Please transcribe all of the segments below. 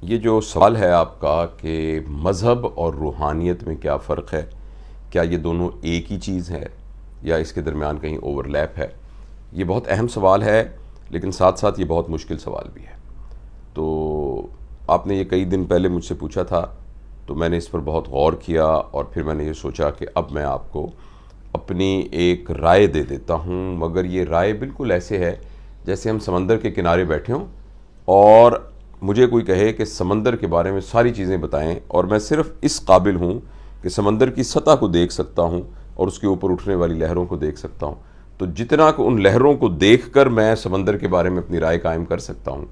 یہ جو سوال ہے آپ کا کہ مذہب اور روحانیت میں کیا فرق ہے، کیا یہ دونوں ایک ہی چیز ہے یا اس کے درمیان کہیں اوور لیپ ہے، یہ بہت اہم سوال ہے، لیکن ساتھ ساتھ یہ بہت مشکل سوال بھی ہے۔ تو آپ نے یہ کئی دن پہلے مجھ سے پوچھا تھا، تو میں نے اس پر بہت غور کیا اور پھر میں نے یہ سوچا کہ اب میں آپ کو اپنی ایک رائے دے دیتا ہوں، مگر یہ رائے بالکل ایسے ہے جیسے ہم سمندر کے کنارے بیٹھے ہوں اور مجھے کوئی کہے کہ سمندر کے بارے میں ساری چیزیں بتائیں، اور میں صرف اس قابل ہوں کہ سمندر کی سطح کو دیکھ سکتا ہوں اور اس کے اوپر اٹھنے والی لہروں کو دیکھ سکتا ہوں۔ تو جتنا کہ ان لہروں کو دیکھ کر میں سمندر کے بارے میں اپنی رائے قائم کر سکتا ہوں،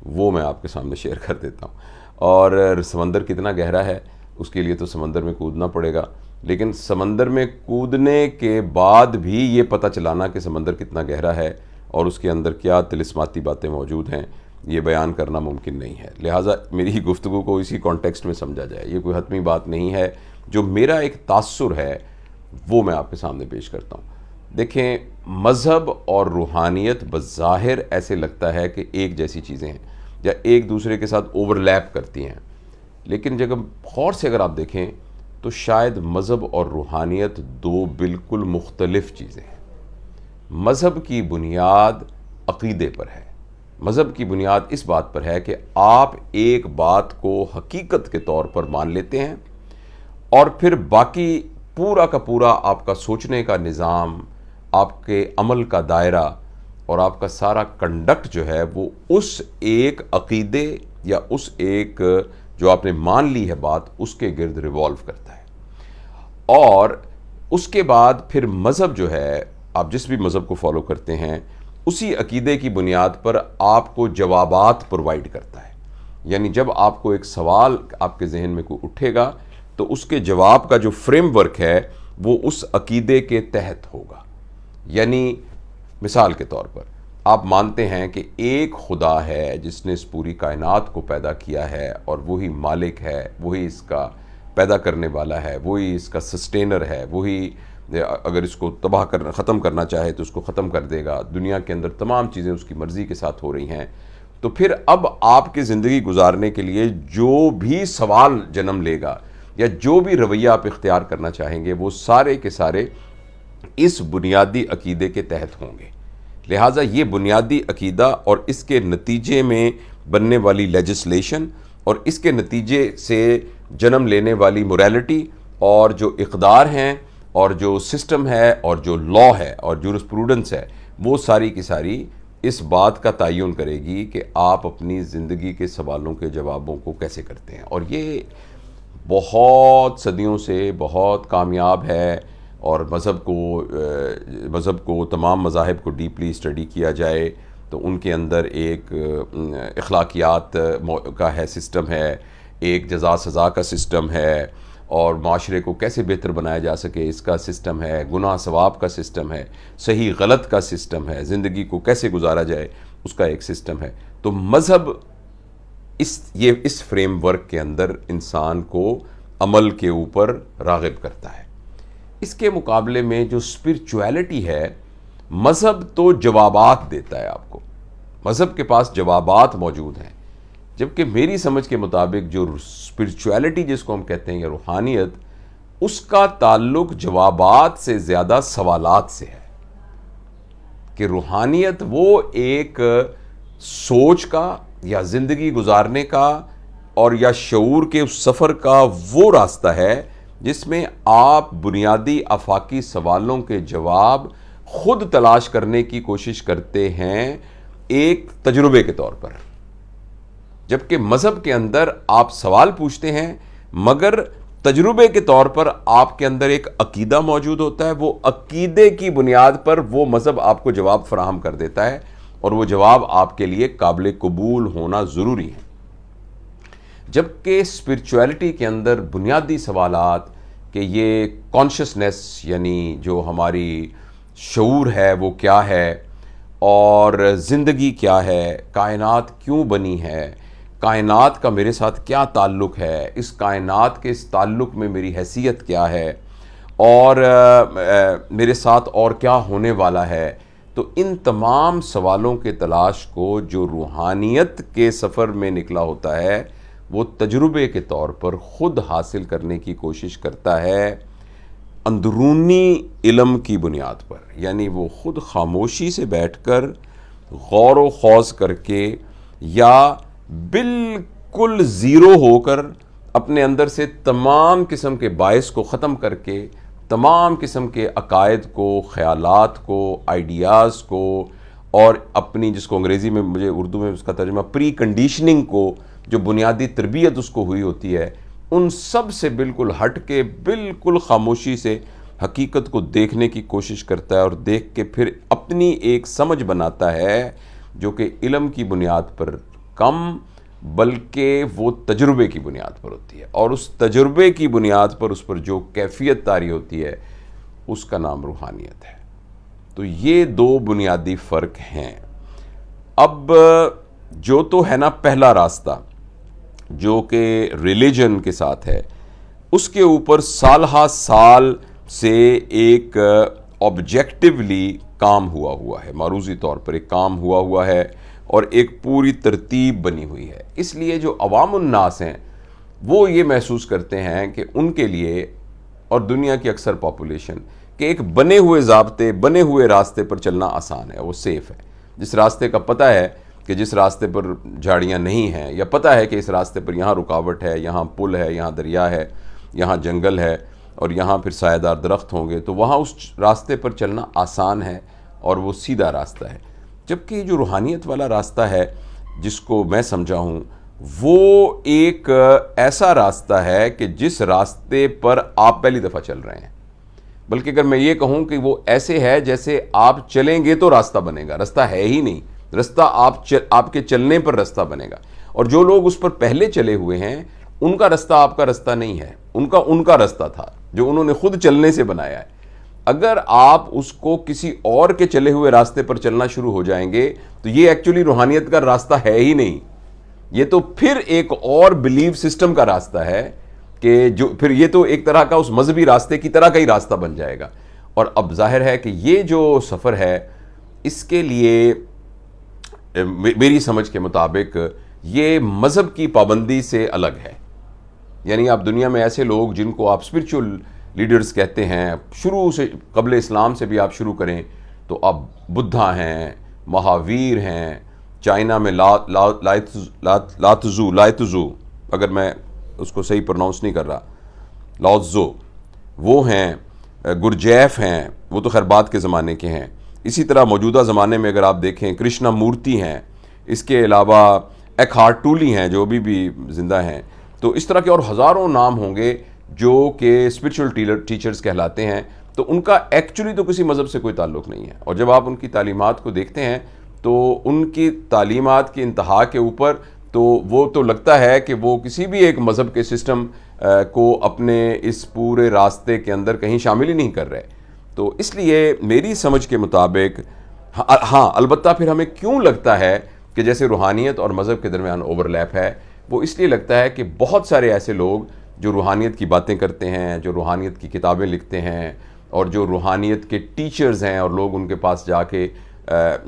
وہ میں آپ کے سامنے شیئر کر دیتا ہوں۔ اور سمندر کتنا گہرا ہے اس کے لیے تو سمندر میں کودنا پڑے گا، لیکن سمندر میں کودنے کے بعد بھی یہ پتہ چلانا کہ سمندر کتنا گہرا ہے اور اس کے اندر کیا طلسماتی باتیں موجود ہیں، یہ بیان کرنا ممکن نہیں ہے۔ لہٰذا میری گفتگو کو اسی کانٹیکسٹ میں سمجھا جائے، یہ کوئی حتمی بات نہیں ہے۔ جو میرا ایک تاثر ہے وہ میں آپ کے سامنے پیش کرتا ہوں۔ دیکھیں، مذہب اور روحانیت بظاہر ایسے لگتا ہے کہ ایک جیسی چیزیں ہیں یا ایک دوسرے کے ساتھ اوور لیپ کرتی ہیں، لیکن جب غور سے اگر آپ دیکھیں تو شاید مذہب اور روحانیت دو بالکل مختلف چیزیں ہیں۔ مذہب کی بنیاد عقیدے پر ہے، مذہب کی بنیاد اس بات پر ہے کہ آپ ایک بات کو حقیقت کے طور پر مان لیتے ہیں اور پھر باقی پورا کا پورا آپ کا سوچنے کا نظام، آپ کے عمل کا دائرہ اور آپ کا سارا کنڈکٹ جو ہے وہ اس ایک عقیدے یا اس ایک جو آپ نے مان لی ہے بات، اس کے گرد ریوالو کرتا ہے۔ اور اس کے بعد پھر مذہب جو ہے، آپ جس بھی مذہب کو فالو کرتے ہیں، اسی عقیدے کی بنیاد پر آپ کو جوابات پرووائیڈ کرتا ہے۔ یعنی جب آپ کو ایک سوال آپ کے ذہن میں کوئی اٹھے گا تو اس کے جواب کا جو فریم ورک ہے وہ اس عقیدے کے تحت ہوگا۔ یعنی مثال کے طور پر آپ مانتے ہیں کہ ایک خدا ہے جس نے اس پوری کائنات کو پیدا کیا ہے اور وہی مالک ہے، وہی اس کا پیدا کرنے والا ہے، وہی اس کا سسٹینر ہے، وہی اگر اس کو تباہ کرنا ختم کرنا چاہے تو اس کو ختم کر دے گا، دنیا کے اندر تمام چیزیں اس کی مرضی کے ساتھ ہو رہی ہیں۔ تو پھر اب آپ کی زندگی گزارنے کے لیے جو بھی سوال جنم لے گا یا جو بھی رویہ آپ اختیار کرنا چاہیں گے وہ سارے کے سارے اس بنیادی عقیدے کے تحت ہوں گے۔ لہٰذا یہ بنیادی عقیدہ اور اس کے نتیجے میں بننے والی لیجسلیشن اور اس کے نتیجے سے جنم لینے والی موریلٹی اور جو اقدار ہیں اور جو سسٹم ہے اور جو لا ہے اور جورسپروڈنس ہے، وہ ساری کی ساری اس بات کا تعین کرے گی کہ آپ اپنی زندگی کے سوالوں کے جوابوں کو کیسے کرتے ہیں۔ اور یہ بہت صدیوں سے بہت کامیاب ہے، اور مذہب کو تمام مذاہب کو ڈیپلی اسٹڈی کیا جائے تو ان کے اندر ایک اخلاقیات کا ہے سسٹم ہے، ایک جزا سزا کا سسٹم ہے، اور معاشرے کو کیسے بہتر بنایا جا سکے اس کا سسٹم ہے، گناہ ثواب کا سسٹم ہے، صحیح غلط کا سسٹم ہے، زندگی کو کیسے گزارا جائے اس کا ایک سسٹم ہے۔ تو مذہب اس فریم ورک کے اندر انسان کو عمل کے اوپر راغب کرتا ہے۔ اس کے مقابلے میں جو اسپرچویلٹی ہے، مذہب تو جوابات دیتا ہے آپ کو، مذہب کے پاس جوابات موجود ہیں، جبکہ میری سمجھ کے مطابق جو اسپرچویلٹی جس کو ہم کہتے ہیں یا روحانیت، اس کا تعلق جوابات سے زیادہ سوالات سے ہے۔ کہ روحانیت وہ ایک سوچ کا یا زندگی گزارنے کا اور یا شعور کے اس سفر کا وہ راستہ ہے جس میں آپ بنیادی آفاقی سوالوں کے جواب خود تلاش کرنے کی کوشش کرتے ہیں ایک تجربے کے طور پر، جبکہ مذہب کے اندر آپ سوال پوچھتے ہیں مگر تجربے کے طور پر آپ کے اندر ایک عقیدہ موجود ہوتا ہے، وہ عقیدے کی بنیاد پر وہ مذہب آپ کو جواب فراہم کر دیتا ہے اور وہ جواب آپ کے لیے قابل قبول ہونا ضروری ہے۔ جبکہ اسپرچویلٹی کے اندر بنیادی سوالات کہ یہ کانشسنس یعنی جو ہماری شعور ہے وہ کیا ہے، اور زندگی کیا ہے، کائنات کیوں بنی ہے، کائنات کا میرے ساتھ کیا تعلق ہے، اس کائنات کے اس تعلق میں میری حیثیت کیا ہے، اور میرے ساتھ اور کیا ہونے والا ہے، تو ان تمام سوالوں کے تلاش کو جو روحانیت کے سفر میں نکلا ہوتا ہے وہ تجربے کے طور پر خود حاصل کرنے کی کوشش کرتا ہے اندرونی علم کی بنیاد پر، یعنی وہ خود خاموشی سے بیٹھ کر غور و خوض کر کے یا بالکل زیرو ہو کر اپنے اندر سے تمام قسم کے باعث کو ختم کر کے تمام قسم کے عقائد کو، خیالات کو، آئیڈیاز کو، اور اپنی جس کو انگریزی میں، مجھے اردو میں اس کا ترجمہ پری کنڈیشننگ کو، جو بنیادی تربیت اس کو ہوئی ہوتی ہے، ان سب سے بالکل ہٹ کے بالکل خاموشی سے حقیقت کو دیکھنے کی کوشش کرتا ہے، اور دیکھ کے پھر اپنی ایک سمجھ بناتا ہے جو کہ علم کی بنیاد پر کم بلکہ وہ تجربے کی بنیاد پر ہوتی ہے، اور اس تجربے کی بنیاد پر اس پر جو کیفیت طاری ہوتی ہے اس کا نام روحانیت ہے۔ تو یہ دو بنیادی فرق ہیں۔ اب جو تو ہے نا پہلا راستہ جو کہ ریلیجن کے ساتھ ہے، اس کے اوپر سال ہا سال سے ایک آبجیکٹیولی کام ہوا ہے، معروضی طور پر ایک کام ہوا ہے اور ایک پوری ترتیب بنی ہوئی ہے۔ اس لیے جو عوام الناس ہیں وہ یہ محسوس کرتے ہیں کہ ان کے لیے، اور دنیا کی اکثر پاپولیشن، کہ ایک بنے ہوئے ضابطے، بنے ہوئے راستے پر چلنا آسان ہے، وہ سیف ہے۔ جس راستے کا پتہ ہے کہ جس راستے پر جھاڑیاں نہیں ہیں، یا پتہ ہے کہ اس راستے پر یہاں رکاوٹ ہے، یہاں پل ہے، یہاں دریا ہے، یہاں جنگل ہے، اور یہاں پھر سایہ دار درخت ہوں گے، تو وہاں اس راستے پر چلنا آسان ہے اور وہ سیدھا راستہ ہے۔ جبکہ یہ جو روحانیت والا راستہ ہے جس کو میں سمجھا ہوں، وہ ایک ایسا راستہ ہے کہ جس راستے پر آپ پہلی دفعہ چل رہے ہیں، بلکہ اگر میں یہ کہوں کہ وہ ایسے ہے جیسے آپ چلیں گے تو راستہ بنے گا، راستہ ہے ہی نہیں، راستہ آپ کے چلنے پر راستہ بنے گا۔ اور جو لوگ اس پر پہلے چلے ہوئے ہیں ان کا راستہ آپ کا راستہ نہیں ہے، ان کا راستہ تھا جو انہوں نے خود چلنے سے بنایا ہے۔ اگر آپ اس کو کسی اور کے چلے ہوئے راستے پر چلنا شروع ہو جائیں گے تو یہ ایکچولی روحانیت کا راستہ ہے ہی نہیں، یہ تو پھر ایک اور بلیف سسٹم کا راستہ ہے، کہ جو پھر یہ تو ایک طرح کا اس مذہبی راستے کی طرح کا ہی راستہ بن جائے گا۔ اور اب ظاہر ہے کہ یہ جو سفر ہے، اس کے لیے میری سمجھ کے مطابق یہ مذہب کی پابندی سے الگ ہے۔ یعنی آپ دنیا میں ایسے لوگ جن کو آپ اسپرچول لیڈرز کہتے ہیں، شروع سے قبل اسلام سے بھی آپ شروع کریں تو آپ بدھا ہیں، مہاویر ہیں، چائنا میں لائتزو، اگر میں اس کو صحیح پروناؤنس نہیں کر رہا، لاؤتزو، وہ ہیں، گرجیف ہیں، وہ تو خیر بعد کے زمانے کے ہیں۔ اسی طرح موجودہ زمانے میں اگر آپ دیکھیں کرشنا مورتی ہیں، اس کے علاوہ ایکہارٹ ٹولی ہیں جو ابھی بھی زندہ ہیں۔ تو اس طرح کے اور ہزاروں نام ہوں گے جو کہ اسپرچول ٹیچرز کہلاتے ہیں۔ تو ان کا ایکچولی تو کسی مذہب سے کوئی تعلق نہیں ہے، اور جب آپ ان کی تعلیمات کو دیکھتے ہیں تو ان کی تعلیمات کی انتہا کے اوپر تو وہ تو لگتا ہے کہ وہ کسی بھی ایک مذہب کے سسٹم کو اپنے اس پورے راستے کے اندر کہیں شامل ہی نہیں کر رہے۔ تو اس لیے میری سمجھ کے مطابق ہاں، البتہ پھر ہمیں کیوں لگتا ہے کہ جیسے روحانیت اور مذہب کے درمیان اوور لیپ ہے، وہ اس لیے لگتا ہے کہ بہت سارے ایسے لوگ جو روحانیت کی باتیں کرتے ہیں، جو روحانیت کی کتابیں لکھتے ہیں، اور جو روحانیت کے ٹیچرز ہیں، اور لوگ ان کے پاس جا کے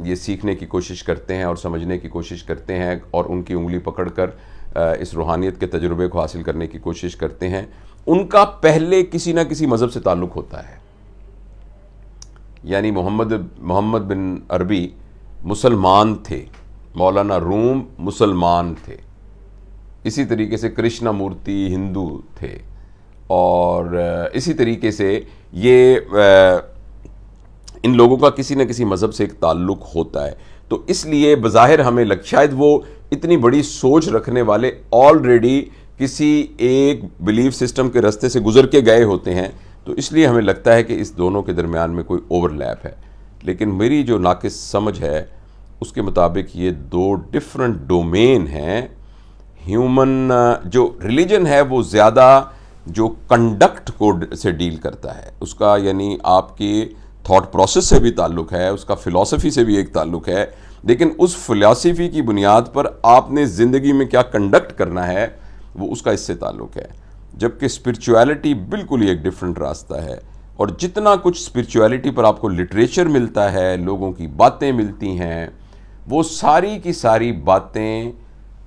یہ سیکھنے کی کوشش کرتے ہیں اور سمجھنے کی کوشش کرتے ہیں، اور ان کی انگلی پکڑ کر اس روحانیت کے تجربے کو حاصل کرنے کی کوشش کرتے ہیں، ان کا پہلے کسی نہ کسی مذہب سے تعلق ہوتا ہے۔ یعنی محمد بن عربی مسلمان تھے، مولانا روم مسلمان تھے، اسی طریقے سے کرشنا مورتی ہندو تھے، اور اسی طریقے سے یہ ان لوگوں کا کسی نہ کسی مذہب سے ایک تعلق ہوتا ہے۔ تو اس لیے بظاہر ہمیں شاید وہ اتنی بڑی سوچ رکھنے والے آلریڈی کسی ایک بلیف سسٹم کے راستے سے گزر کے گئے ہوتے ہیں، تو اس لیے ہمیں لگتا ہے کہ اس دونوں کے درمیان میں کوئی اوور لیپ ہے۔ لیکن میری جو ناقص سمجھ ہے اس کے مطابق یہ دو ڈیفرنٹ ڈومین ہیں۔ ہیومن جو ریلیجن ہے وہ زیادہ جو کنڈکٹ کو سے ڈیل کرتا ہے، اس کا یعنی آپ کی تھاٹ پروسیس سے بھی تعلق ہے، اس کا فلسفی سے بھی ایک تعلق ہے، لیکن اس فلسفی کی بنیاد پر آپ نے زندگی میں کیا کنڈکٹ کرنا ہے وہ اس کا اس سے تعلق ہے۔ جبکہ اسپرچویلٹی بالکل ہی ایک ڈیفرنٹ راستہ ہے، اور جتنا کچھ اسپرچویلٹی پر آپ کو لٹریچر ملتا ہے، لوگوں کی باتیں ملتی ہیں، وہ ساری کی ساری باتیں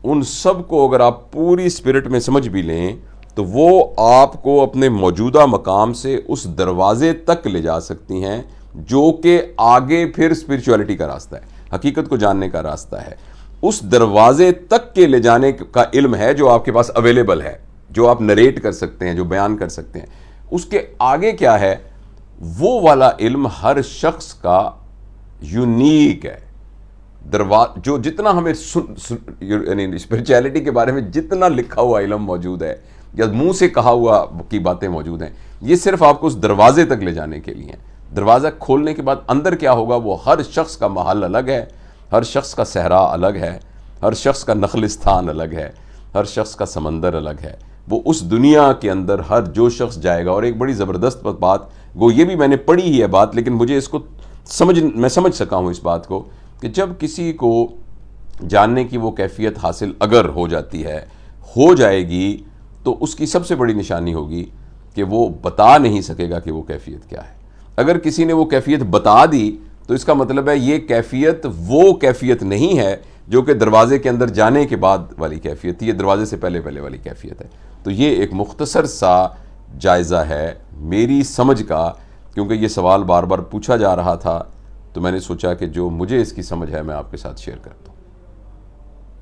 ان سب کو اگر آپ پوری اسپرٹ میں سمجھ بھی لیں تو وہ آپ کو اپنے موجودہ مقام سے اس دروازے تک لے جا سکتی ہیں جو کہ آگے پھر اسپرچولیٹی کا راستہ ہے، حقیقت کو جاننے کا راستہ ہے. اس دروازے تک کے لے جانے کا علم ہے جو آپ کے پاس اویلیبل ہے، جو آپ نریٹ کر سکتے ہیں، جو بیان کر سکتے ہیں. اس کے آگے کیا ہے، وہ والا علم ہر شخص کا یونیک ہے. جو جتنا ہمیں یعنی اسپرچولیٹی کے بارے میں جتنا لکھا ہوا علم موجود ہے یا منہ سے کہا ہوا کی باتیں موجود ہیں، یہ صرف آپ کو اس دروازے تک لے جانے کے لیے ہیں. دروازہ کھولنے کے بعد اندر کیا ہوگا وہ ہر شخص کا محل الگ ہے، ہر شخص کا صحرا الگ ہے، ہر شخص کا نخلستان الگ ہے، ہر شخص کا سمندر الگ ہے. وہ اس دنیا کے اندر ہر جو شخص جائے گا. اور ایک بڑی زبردست بات گو یہ بھی میں نے پڑھی ہی ہے بات، لیکن مجھے اس کو میں سمجھ سکا ہوں اس بات کو کہ جب کسی کو جاننے کی وہ کیفیت حاصل اگر ہو جاتی ہے، ہو جائے گی، تو اس کی سب سے بڑی نشانی ہوگی کہ وہ بتا نہیں سکے گا کہ وہ کیفیت کیا ہے. اگر کسی نے وہ کیفیت بتا دی تو اس کا مطلب ہے یہ کیفیت وہ کیفیت نہیں ہے جو کہ دروازے کے اندر جانے کے بعد والی کیفیت تھی، یہ دروازے سے پہلے والی کیفیت ہے. تو یہ ایک مختصر سا جائزہ ہے میری سمجھ کا، کیونکہ یہ سوال بار بار پوچھا جا رہا تھا تو میں نے سوچا کہ جو مجھے اس کی سمجھ ہے میں آپ کے ساتھ شیئر کرتا ہوں.